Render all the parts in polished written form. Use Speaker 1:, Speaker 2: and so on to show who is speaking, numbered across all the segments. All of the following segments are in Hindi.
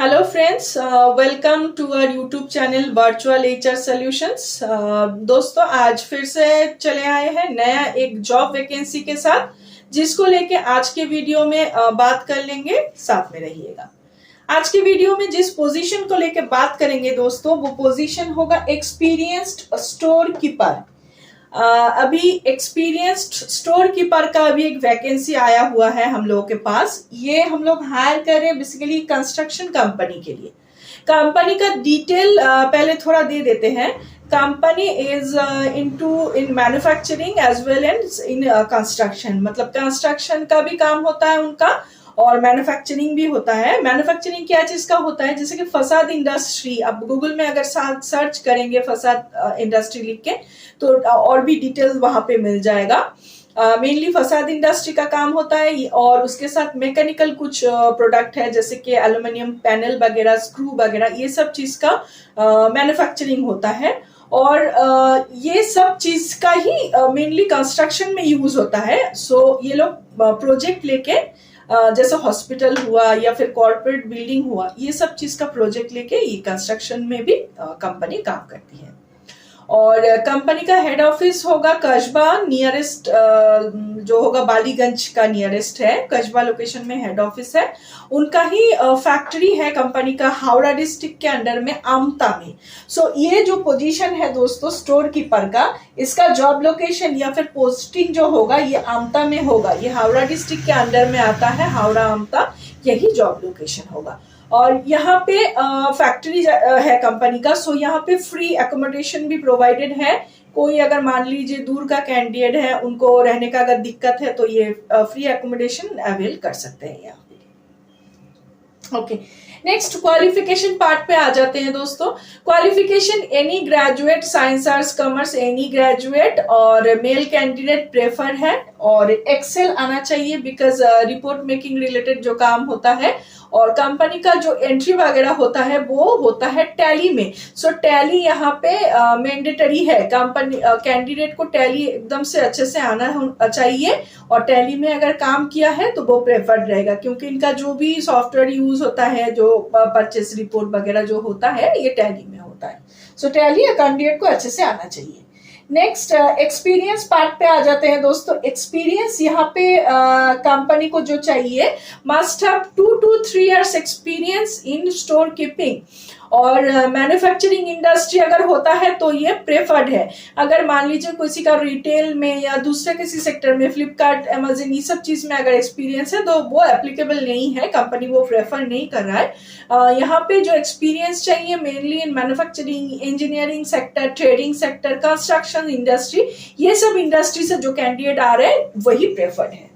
Speaker 1: Hello friends, welcome to our YouTube channel virtual HR solutions. दोस्तों, आज फिर से चले आए हैं नया एक जॉब वैकेंसी के साथ, जिसको लेके आज के वीडियो में बात कर लेंगे। साथ में रहिएगा। आज के वीडियो में जिस पोजीशन को लेके बात करेंगे दोस्तों, वो पोजीशन होगा एक्सपीरियंस्ड स्टोर कीपर। अभी एक्सपीरियंस्ड स्टोर कीपर का अभी एक वैकेंसी आया हुआ है हम लोगों के पास। ये हम लोग हायर कर रहे हैं बेसिकली कंस्ट्रक्शन कंपनी के लिए। कंपनी का डिटेल पहले थोड़ा दे देते हैं। Company is in manufacturing as well as in construction, मतलब कंस्ट्रक्शन का भी काम होता है उनका और मैन्युफैक्चरिंग भी होता है। मैन्युफैक्चरिंग क्या चीज का होता है, जैसे कि फसाद इंडस्ट्री। अब गूगल में अगर सर्च करेंगे फसाद इंडस्ट्री लिख के, तो और भी डिटेल वहां पे मिल जाएगा। मेनली फसाद इंडस्ट्री का काम होता है और उसके साथ मैकेनिकल कुछ प्रोडक्ट है, जैसे कि एल्यूमिनियम पैनल वगैरह, स्क्रू वगैरह, ये सब चीज का मैन्युफैक्चरिंग होता है। और ये सब चीज का ही मेनली कंस्ट्रक्शन में यूज होता है। सो ये लोग प्रोजेक्ट लेके, जैसे हॉस्पिटल हुआ या फिर कॉर्पोरेट बिल्डिंग हुआ, ये सब चीज का प्रोजेक्ट लेके ये कंस्ट्रक्शन में भी कंपनी काम करती है। और कंपनी का हेड ऑफिस होगा कस्बा, नियरेस्ट जो होगा बालीगंज का नियरेस्ट है। कस्बा लोकेशन में हेड ऑफिस है। उनका ही फैक्ट्री है कंपनी का हावड़ा डिस्ट्रिक्ट के अंडर में, आमता में। सो ये जो पोजीशन है दोस्तों स्टोर कीपर का, इसका जॉब लोकेशन या फिर पोस्टिंग जो होगा ये आमता में होगा। ये हावड़ा डिस्ट्रिक्ट के अंडर में आता है, हावड़ा आमता, यही जॉब लोकेशन होगा। और यहाँ पे फैक्ट्री है कंपनी का। सो यहाँ पे फ्री एकोमोडेशन भी प्रोवाइडेड है। कोई अगर मान लीजिए दूर का कैंडिडेट है, उनको रहने का अगर दिक्कत है, तो ये फ्री एकोमोडेशन अवेल कर सकते हैं यहाँ पे। ओके, नेक्स्ट क्वालिफिकेशन पार्ट पे आ जाते हैं दोस्तों। Qualification any graduate, science arts commerce, any graduate, और मेल कैंडिडेट प्रेफर है। और एक्सेल आना चाहिए, बिकॉज रिपोर्ट मेकिंग रिलेटेड जो काम होता है और कंपनी का जो एंट्री वगैरह होता है वो होता है टैली में। सो टैली यहाँ पे मैंडेटरी है। कंपनी कैंडिडेट को टैली एकदम से अच्छे से आना चाहिए, और टैली में अगर काम किया है तो वो प्रेफर्ड रहेगा, क्योंकि इनका जो भी सॉफ्टवेयर यूज होता है, जो परचेस रिपोर्ट वगैरह जो होता है, ये टैली में होता है। सो टैली कैंडिडेट को अच्छे से आना चाहिए। नेक्स्ट एक्सपीरियंस पार्ट पे आ जाते हैं दोस्तों। एक्सपीरियंस यहाँ पे कंपनी को जो चाहिए, must have 2 to 3 years experience in store keeping. और मैन्युफैक्चरिंग इंडस्ट्री अगर होता है तो ये प्रेफर्ड है। अगर मान लीजिए किसी का रिटेल में या दूसरे किसी सेक्टर में, फ्लिपकार्ट, अमेजन, ये सब चीज में अगर एक्सपीरियंस है तो वो एप्लीकेबल नहीं है, कंपनी वो प्रेफर नहीं कर रहा है। यहाँ पे जो एक्सपीरियंस चाहिए mainly in manufacturing, engineering sector, trading sector, construction industry, ये सब इंडस्ट्री से जो कैंडिडेट आ रहे हैं वही प्रेफर्ड है।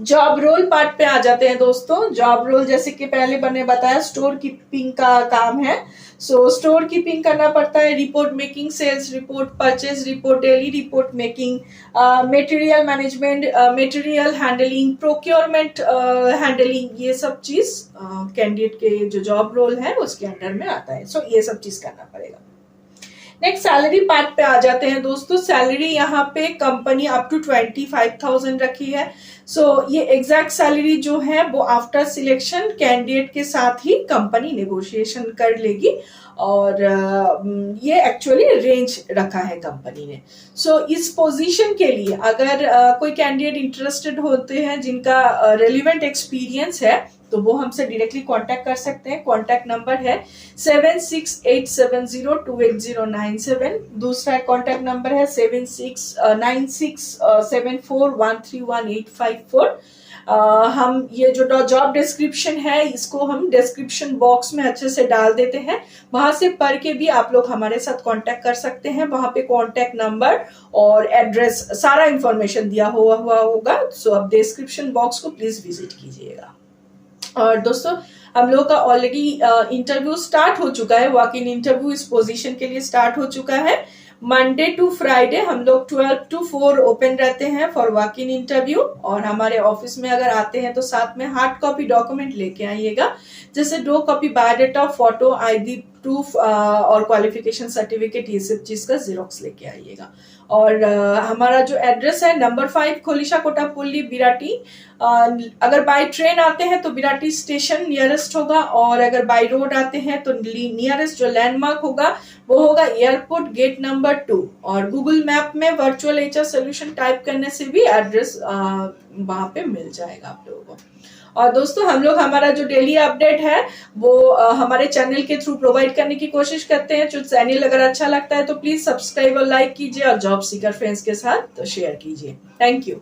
Speaker 1: जॉब रोल पार्ट पे आ जाते हैं दोस्तों। जॉब रोल जैसे कि पहले मैंने बताया, स्टोर कीपिंग का काम है। सो स्टोर कीपिंग करना पड़ता है, report making, sales report, purchase report, daily report making, material management, material handling, procurement handling, ये सब चीज कैंडिडेट के जो जॉब रोल है उसके अंडर में आता है। सो ये सब चीज करना पड़ेगा। नेक्स्ट सैलरी पार्ट पे आ जाते हैं दोस्तों। सैलरी यहाँ पे कंपनी अप टू 25,000 रखी है। सो ये एग्जैक्ट सैलरी जो है वो आफ्टर सिलेक्शन कैंडिडेट के साथ ही कंपनी नेगोशिएशन कर लेगी, और ये एक्चुअली रेंज रखा है कंपनी ने। सो इस पोजीशन के लिए अगर कोई कैंडिडेट इंटरेस्टेड होते हैं जिनका रेलिवेंट एक्सपीरियंस है, तो वो हमसे डायरेक्टली कांटेक्ट कर सकते हैं। कांटेक्ट नंबर है 7687028097। दूसरा कांटेक्ट नंबर है 769674131854। हम ये जो जॉब डिस्क्रिप्शन है इसको हम डिस्क्रिप्शन बॉक्स में अच्छे से डाल देते हैं, वहां से पढ़ के भी आप लोग हमारे साथ कांटेक्ट कर सकते हैं। वहां पे कांटेक्ट नंबर और एड्रेस सारा इंफॉर्मेशन दिया हुआ होगा। सो अब डिस्क्रिप्शन बॉक्स को प्लीज विजिट कीजिएगा। और दोस्तों, हम लोग का ऑलरेडी इंटरव्यू स्टार्ट हो चुका है। वॉक इन इंटरव्यू इस पोजीशन के लिए स्टार्ट हो चुका है। मंडे टू फ्राइडे हम लोग 12 to 4 ओपन रहते हैं फॉर वॉक इन इंटरव्यू। और हमारे ऑफिस में अगर आते हैं तो साथ में हार्ड कॉपी डॉक्यूमेंट लेके आइएगा, जैसे 2 कॉपी बायोडाटा, फोटो, प्रूफ और क्वालिफिकेशन सर्टिफिकेट, ये सब चीज का जीरोक्स लेके आइएगा। और हमारा जो एड्रेस है नंबर 5 खोलिशा कोटापल्ली बिराटी। अगर बाय ट्रेन आते हैं तो बिराटी स्टेशन नियरेस्ट होगा, और अगर बाय रोड आते हैं तो नियरेस्ट जो लैंडमार्क होगा वो होगा एयरपोर्ट गेट नंबर 2। और गूगल मैप में वर्चुअल एचआर सोल्यूशन टाइप करने से भी एड्रेस वहां पे मिल जाएगा आप लोगों को। और दोस्तों हम लोग हमारा जो डेली अपडेट है वो हमारे चैनल के थ्रू प्रोवाइड करने की कोशिश करते हैं। जो चैनल अगर अच्छा लगता है तो प्लीज सब्सक्राइब और लाइक कीजिए, और जॉब सीकर फ्रेंड्स के साथ तो शेयर कीजिए। Thank you.